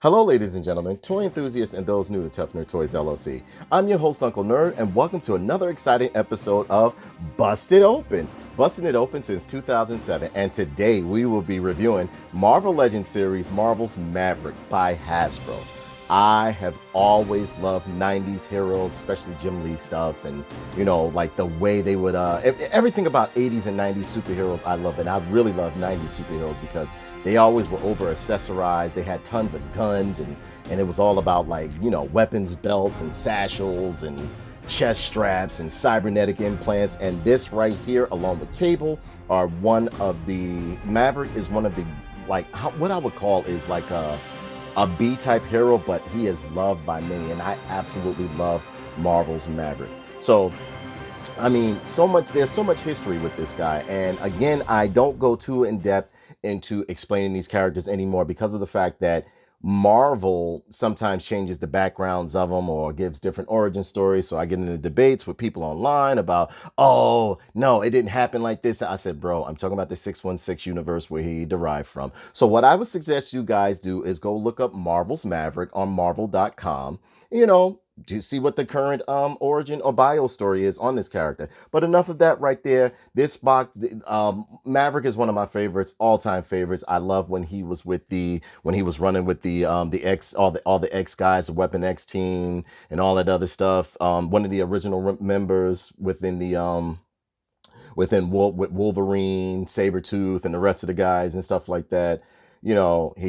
Hello, ladies and gentlemen, toy enthusiasts and those new to Tough Nerd Toys LLC. I'm your host, Uncle Nerd, and welcome to another exciting episode of Busted Open. Busting it open since 2007, and today we will be reviewing Marvel Legends series Marvel's Maverick by Hasbro. I have always loved 90s heroes, especially Jim Lee stuff, and like the way they would everything about 80s and 90s superheroes I love. And I really love 90s superheroes because they always were over accessorized. They had tons of guns, and it was all about weapons belts and satchels and chest straps and cybernetic implants. And this right here, along with Cable, are one of the Maverick is one of the what I would call is like a B-type hero, but he is loved by many, and I absolutely love Marvel's Maverick. So, I mean, there's so much history with this guy, and again, I don't go too in-depth into explaining these characters anymore because of the fact that Marvel sometimes changes the backgrounds of them or gives different origin stories. So I get into debates with people online about, oh, no, it didn't happen like this. I said, bro, I'm talking about the 616 universe where he derived from. So what I would suggest you guys do is go look up Marvel's Maverick on marvel.com, to see what the current origin or bio story is on this character. But enough of that right there. This box, Maverick is one of my favorites, all-time favorites. I love when he was running with the X, all the X guys, the Weapon X team, and all that other stuff. One of the original members within the with Wolverine, Sabretooth, and the rest of the guys and stuff like that. He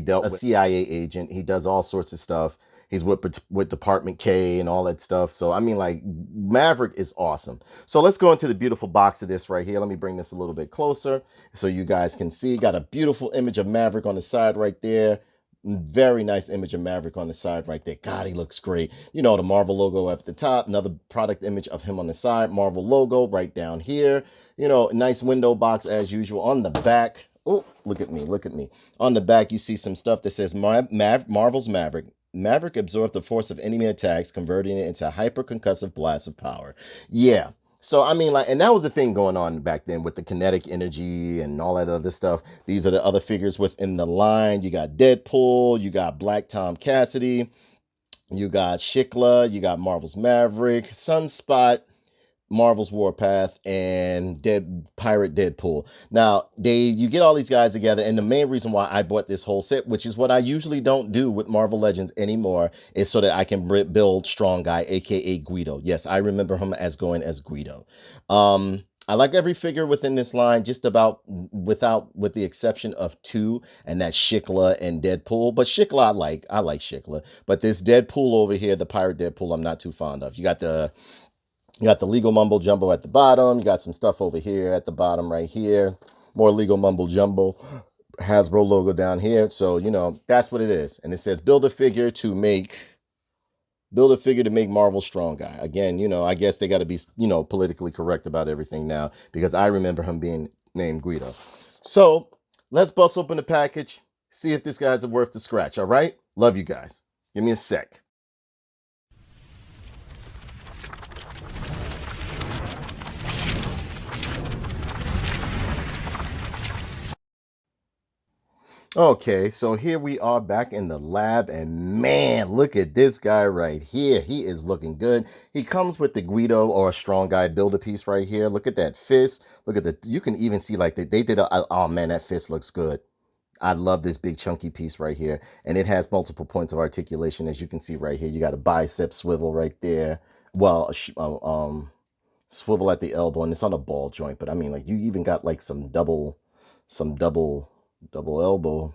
dealt with a CIA agent. He does all sorts of stuff. He's with Department K and all that stuff. So, I mean, like, Maverick is awesome. So let's go into the beautiful box of this right here. Let me bring this a little bit closer so you guys can see. Got a beautiful image of Maverick on the side right there. Very nice image of Maverick on the side right there. God, he looks great. The Marvel logo up at the top. Another product image of him on the side. Marvel logo right down here. Nice window box as usual. On the back, oh, look at me. On the back, you see some stuff that says Marvel's Maverick. Maverick absorbed the force of enemy attacks, converting it into a hyper-concussive blast of power. Yeah. So, I mean, and that was the thing going on back then with the kinetic energy and all that other stuff. These are the other figures within the line. You got Deadpool, you got Black Tom Cassidy, you got Shikla, you got Marvel's Maverick, Sunspot, Marvel's Warpath, and Pirate Deadpool. Now, you get all these guys together, and the main reason why I bought this whole set, which is what I usually don't do with Marvel Legends anymore, is so that I can build Strong Guy, aka Guido. Yes, I remember him as going as Guido. I like every figure within this line, just about with the exception of two, and that's Shikla and Deadpool. But Shikla, I like Shikla. But this Deadpool over here, the Pirate Deadpool, I'm not too fond of. You got the legal mumbo jumbo at the bottom. You got some stuff over here at the bottom right here. More legal mumbo jumbo. Hasbro logo down here. So, that's what it is. And it says build a figure to make Marvel Strong Guy. Again, I guess they got to be, politically correct about everything now because I remember him being named Guido. So let's bust open the package. See if this guy's worth the scratch. All right. Love you guys. Give me a sec. Okay, so here we are back in the lab, and man, look at this guy right here. He is looking good. He comes with the Guido or Strong Guy Build-A-Piece right here. Look at that fist. Look at you can even see like they did oh man, that fist looks good. I love this big chunky piece right here, and it has multiple points of articulation, as you can see right here. You got a bicep swivel right there. Well, swivel at the elbow, and it's on a ball joint, but I mean, like, you even got like some double elbow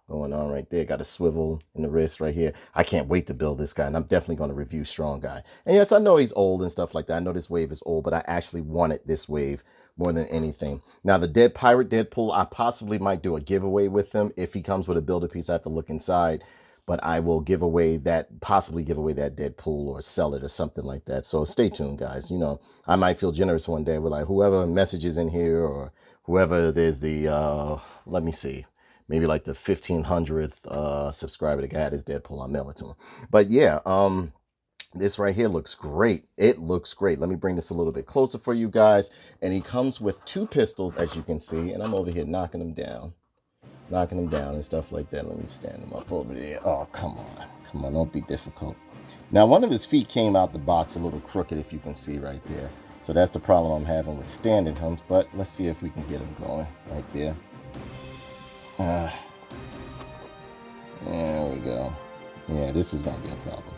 going on right there. Got a swivel in the wrist right here. I can't wait to build this guy, and I'm definitely going to review Strong Guy. And yes, I know he's old and stuff like that. I know this wave is old, but I actually wanted this wave more than anything. Now, the Pirate Deadpool, I possibly might do a giveaway with him. If he comes with a Build-A-Piece, I have to look inside. But I will possibly give away that Deadpool or sell it or something like that. So stay tuned, guys. I might feel generous one day with like whoever messages in here or whoever there's the, let me see, maybe like the 1500th subscriber that got his Deadpool, I'll mail it to him. But yeah, this right here looks great. It looks great. Let me bring this a little bit closer for you guys. And he comes with two pistols, as you can see, and I'm over here knocking them down. knocking him down and stuff like that. Let me stand him up over there. Oh, come on, don't be difficult. Now, one of his feet came out the box a little crooked, if you can see right there. So that's the problem I'm having with standing him. But let's see if we can get him going right there. There we go. Yeah, this is gonna be a problem.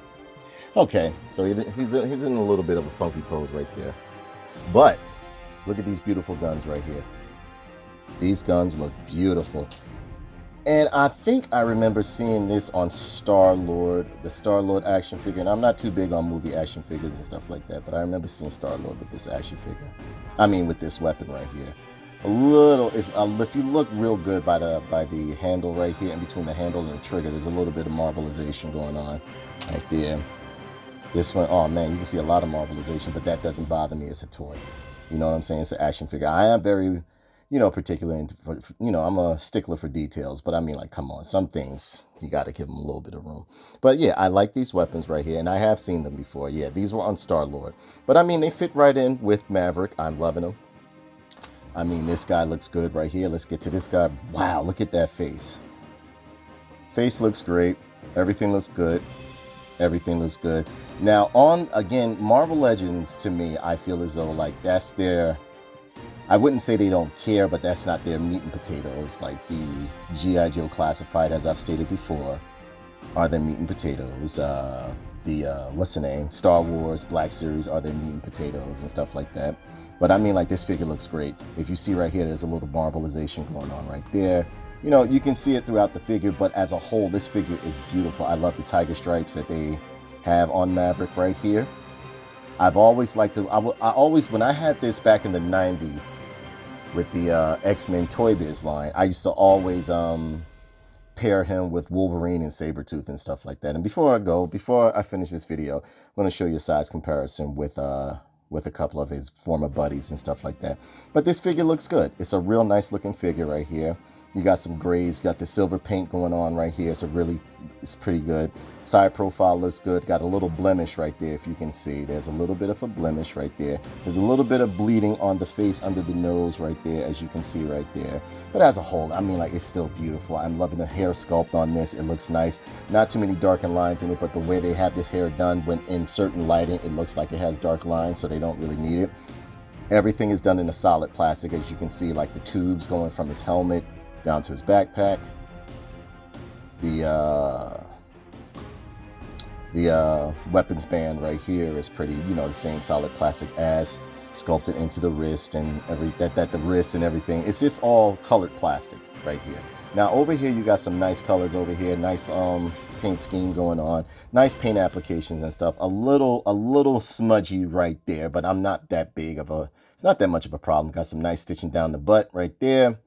Okay, so he's in a little bit of a funky pose right there. But look at these beautiful guns right here. These guns look beautiful. And I think I remember seeing this on Star-Lord, the Star-Lord action figure. And I'm not too big on movie action figures and stuff like that, but I remember seeing Star-Lord with this action figure. I mean, with this weapon right here. A little, if you look real good by the handle right here, in between the handle and the trigger, there's a little bit of marbleization going on right there. This one, oh man, you can see a lot of marbleization, but that doesn't bother me. It's a toy. You know what I'm saying? It's an action figure. I am very, particular into, I'm a stickler for details, but I mean, like, come on, some things you got to give them a little bit of room. But yeah, I like these weapons right here, and I have seen them before. Yeah, these were on Star-Lord, but I mean, they fit right in with Maverick. I'm loving them. I mean, this guy looks good right here. Let's get to this guy. Wow, look at that face. Face looks great. Everything looks good. Everything looks good. Now, again, Marvel Legends, to me, I feel as though, like, that's their, I wouldn't say they don't care, but that's not their meat and potatoes. Like the G.I. Joe Classified, as I've stated before, are their meat and potatoes. What's the name? Star Wars Black Series are their meat and potatoes and stuff like that. But I mean, like, this figure looks great. If you see right here, there's a little marbleization going on right there. You can see it throughout the figure, but as a whole, this figure is beautiful. I love the tiger stripes that they have on Maverick right here. I've always liked to, when I had this back in the 90s with the X-Men Toy Biz line, I used to always pair him with Wolverine and Sabretooth and stuff like that. And before I finish this video, I'm going to show you a size comparison with a couple of his former buddies and stuff like that. But this figure looks good. It's a real nice looking figure right here. You got some grays, got the silver paint going on right here. It's pretty good. Side profile looks good. Got a little blemish right there, if you can see. There's a little bit of a blemish right there. There's a little bit of bleeding on the face, under the nose right there, as you can see right there. But as a whole, I mean, like, it's still beautiful. I'm loving the hair sculpt on this. It looks nice. Not too many darkened lines in it, but the way they have this hair done, when in certain lighting, it looks like it has dark lines, so they don't really need it. Everything is done in a solid plastic, as you can see, like the tubes going from his helmet down to his backpack. The weapons band right here is pretty, the same solid plastic as sculpted into the wrist and the wrist and everything. It's just all colored plastic right here. Now over here you got some nice colors over here, nice paint scheme going on, nice paint applications and stuff. A little smudgy right there, but I'm not that big of a, it's not that much of a problem. Got some nice stitching down the butt right there.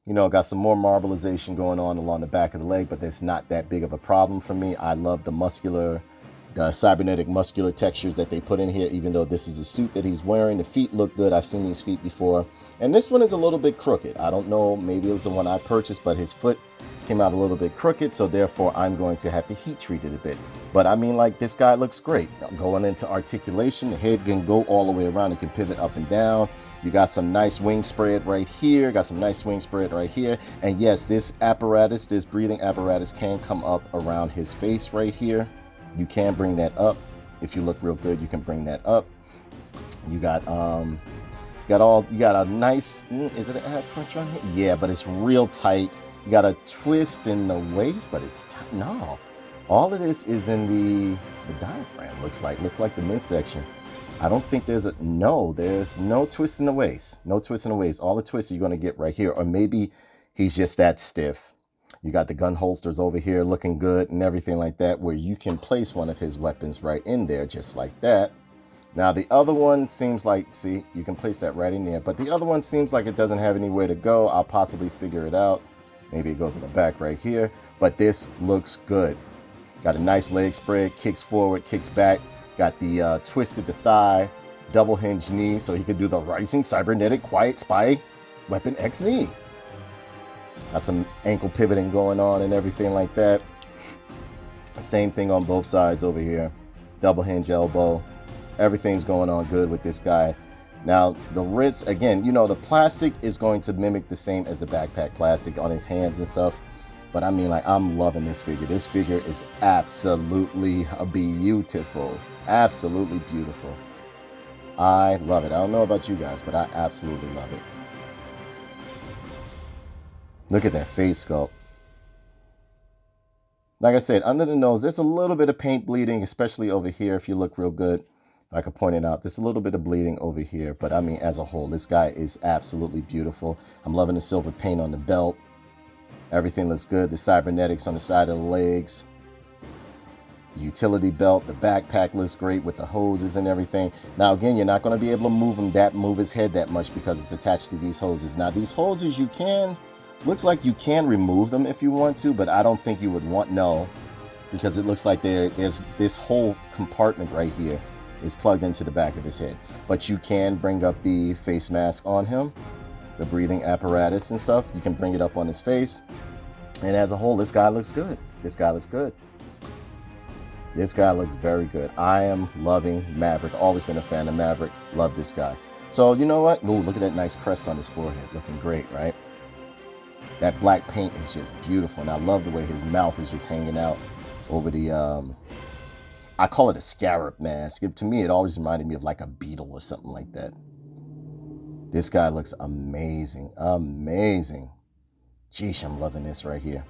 Got some more marbleization going on along the back of the leg, but that's not that big of a problem for me. I love the cybernetic muscular textures that they put in here, even though this is a suit that he's wearing. The feet look good. I've seen these feet before. And this one is a little bit crooked. I don't know, maybe it was the one I purchased, but his foot came out a little bit crooked, so therefore I'm going to have to heat treat it a bit. But I mean, like, this guy looks great. Going into articulation, the head can go all the way around. It can pivot up and down. You got some nice wing spread right here. Got some nice wing spread right here. And yes, this apparatus, this breathing apparatus can come up around his face right here. You can bring that up. If you look real good, you can bring that up. You got a nice, is it an ab crunch on here? Yeah, but it's real tight. You got a twist in the waist, but it's tight. No, all of this is in the diaphragm. Looks like the midsection. I don't think there's no twist in the waist. No twist in the waist. All the twists you're going to get right here. Or maybe he's just that stiff. You got the gun holsters over here looking good and everything like that, where you can place one of his weapons right in there, just like that. Now the other one seems like, see, you can place that right in there, but the other one seems like it doesn't have anywhere to go. I'll possibly figure it out. Maybe it goes in the back right here, but this looks good. Got a nice leg spread, kicks forward, kicks back. Got the twisted the thigh, double hinge knee, so he could do the rising cybernetic quiet spy weapon X knee. Got some ankle pivoting going on and everything like that. Same thing on both sides over here. Double hinge elbow. Everything's going on good with this guy. Now, the wrist, again, you know, the plastic is going to mimic the same as the backpack plastic on his hands and stuff. But I mean, like, I'm loving this figure. This figure is absolutely beautiful. Absolutely beautiful. I love it. I don't know about you guys, but I absolutely love it. Look at that face sculpt. Like I said, under the nose, there's a little bit of paint bleeding, especially over here if you look real good. Like I pointed out, there's a little bit of bleeding over here, but I mean, as a whole, this guy is absolutely beautiful. I'm loving the silver paint on the belt. Everything looks good. The cybernetics on the side of the legs. The utility belt, the backpack looks great with the hoses and everything. Now, again, you're not going to be able to move his head that much because it's attached to these hoses. Now, these hoses, looks like you can remove them if you want to, but I don't think you would want, no, because it looks like there's this whole compartment right here is plugged into the back of his head. But you can bring up the face mask on him, the breathing apparatus and stuff. You can bring it up on his face. And as a whole, this guy looks good. This guy looks good. This guy looks very good. I am loving Maverick. Always been a fan of Maverick. Love this guy. So you know what? Ooh, look at that nice crest on his forehead. Looking great, right? That black paint is just beautiful. And I love the way his mouth is just hanging out over the I call it a scarab mask. To me, it always reminded me of like a beetle or something like that. This guy looks amazing. Amazing. Geesh, I'm loving this right here.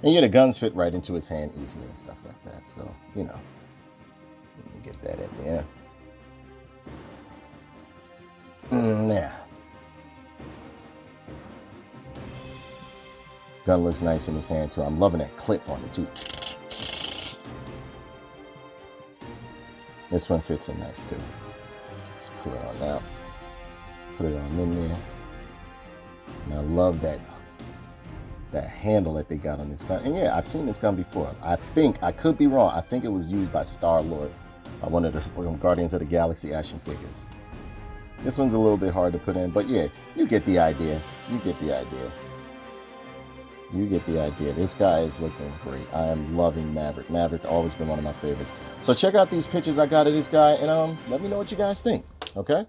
And yeah, the guns fit right into his hand easily and stuff like that. So, you know, let me get that in there. Yeah. Gun looks nice in his hand too. I'm loving that clip on it too. This one fits in nice too. Just pull it on out. Put it on in there. And I love that handle that they got on this gun. And yeah, I've seen this gun before. I could be wrong. I think it was used by Star-Lord, one of the Guardians of the Galaxy action figures. This one's a little bit hard to put in, but yeah, you get the idea. You get the idea. You get the idea. This guy is looking great. I am loving Maverick. Maverick always been one of my favorites. So check out these pictures I got of this guy, and let me know what you guys think. Okay?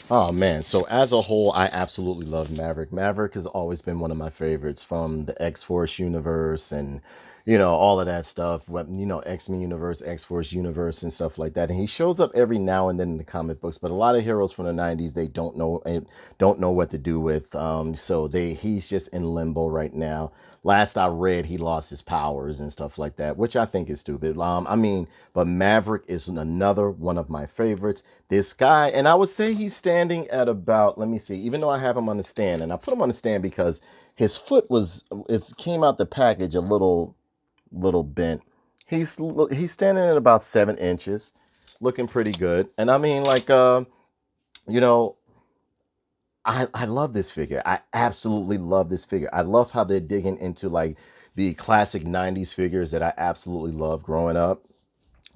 Oh man, so as a whole, I absolutely love Maverick. Maverick has always been one of my favorites from the X-Force universe and, you know, all of that stuff. You know, X-Men universe, X-Force universe and stuff like that. And he shows up every now and then in the comic books, but a lot of heroes from the 90s, they don't know what to do with. So he's just in limbo right now. Last I read, he lost his powers and stuff like that, which I think is stupid. But Maverick is another one of my favorites. This guy, and I would say he's standing at about, let me see, even though I have him on the stand, and I put him on the stand because his foot came out the package a little bent. He's standing at about 7 inches, looking pretty good. And I mean, like, you know, I love this figure. I absolutely love this figure. I love how they're digging into like the classic 90s figures that I absolutely loved growing up.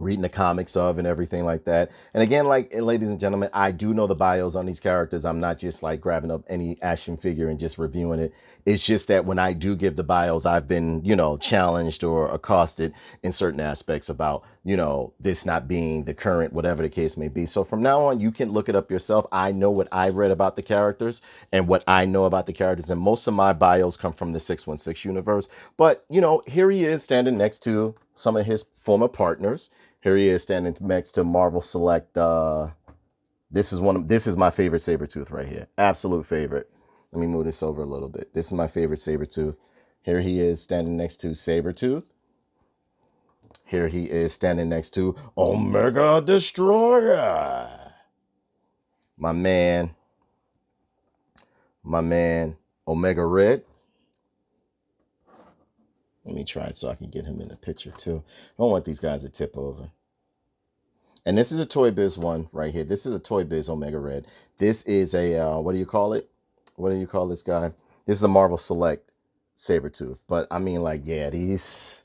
reading the comics of and everything like that. And again, like, ladies and gentlemen, I do know the bios on these characters. I'm not just like grabbing up any action figure and just reviewing it. It's just that when I do give the bios, I've been, you know, challenged or accosted in certain aspects about, you know, this not being the current, whatever the case may be. So from now on, you can look it up yourself. I know what I read about the characters and what I know about the characters. And most of my bios come from the 616 universe. But, you know, here he is standing next to some of his former partners. Here he is standing next to Marvel Select. This is my favorite Sabretooth right here. Absolute favorite. Let me move this over a little bit. This is my favorite Sabretooth. Here he is standing next to Sabretooth. Here he is standing next to Omega Destroyer. My man, Omega Red. Let me try it so I can get him in the picture too. I don't want these guys to tip over. And this is a Toy Biz one right here. This is a Toy Biz Omega Red. This is a, what do you call it? What do you call this guy? This is a Marvel Select Sabretooth. But I mean, like, yeah, these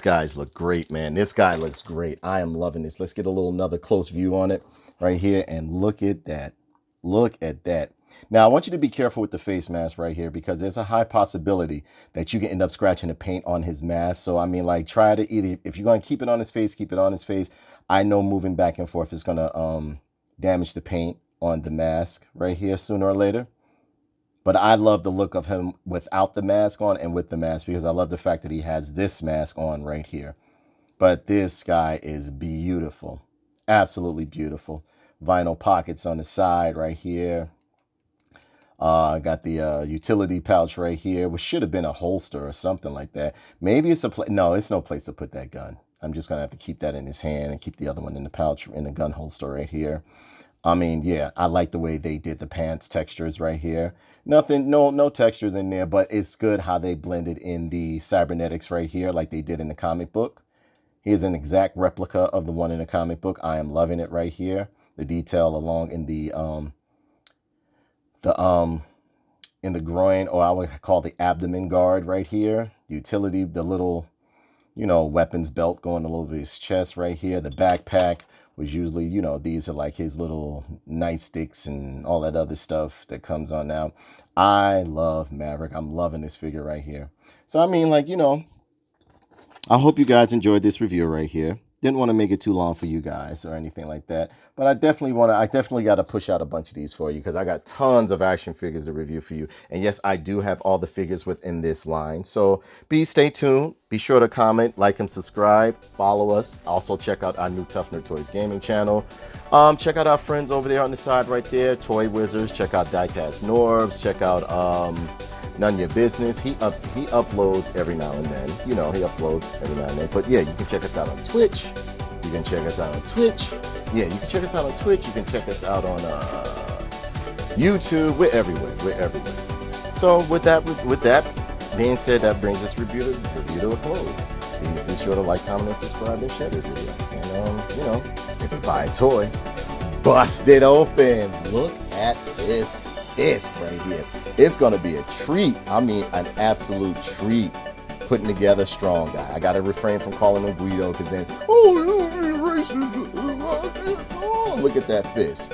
guys look great, man. This guy looks great. I am loving this. Let's get another close view on it right here. And look at that. Look at that. Now, I want you to be careful with the face mask right here because there's a high possibility that you can end up scratching the paint on his mask. So, I mean, like, try to either, if you're going to keep it on his face, keep it on his face. I know moving back and forth is going to damage the paint on the mask right here sooner or later. But I love the look of him without the mask on and with the mask because I love the fact that he has this mask on right here. But this guy is beautiful. Absolutely beautiful. Vinyl pockets on the side right here. Got the utility pouch right here, which should have been a holster or something like that. Maybe it's a place. No, it's no place to put that gun. I'm just going to have to keep that in his hand and keep the other one in the pouch in the gun holster right here. I mean, yeah, I like the way they did the pants textures right here. Nothing, no textures in there, but it's good how they blended in the cybernetics right here like they did in the comic book. Here's an exact replica of the one in the comic book. I am loving it right here. The detail along in the groin, or I would call the abdomen guard right here. The utility, the little, you know, weapons belt going all over his chest right here. The backpack was usually, you know, these are like his little nightsticks and all that other stuff that comes on now. I love Maverick. I'm loving this figure right here. So, I mean, like, you know, I hope you guys enjoyed this review right here. Didn't want to make it too long for you guys or anything like that. But I definitely got to push out a bunch of these for you because I got tons of action figures to review for you. And yes, I do have all the figures within this line. So stay tuned. Be sure to comment, like, and subscribe. Follow us. Also check out our new Tough Nerd Toys gaming channel. Check out our friends over there on the side right there, Toy Wizards. Check out Diecast Norbs. Check out None Your Business. He uploads every now and then. You know, he uploads every now and then. But yeah, you can check us out on Twitch. You can check us out on Twitch. Yeah, you can check us out on Twitch. You can check us out on YouTube. We're everywhere. We're everywhere. So with that being said, that brings this review to a close. Please be sure to like, comment, and subscribe, and share this video. And you know, if you buy a toy, bust it open. Look at this fist right here. It's gonna be a treat. I mean, an absolute treat. Putting together strong guy. I gotta refrain from calling him Guido because then, oh, you're racist. Oh, look at that fist.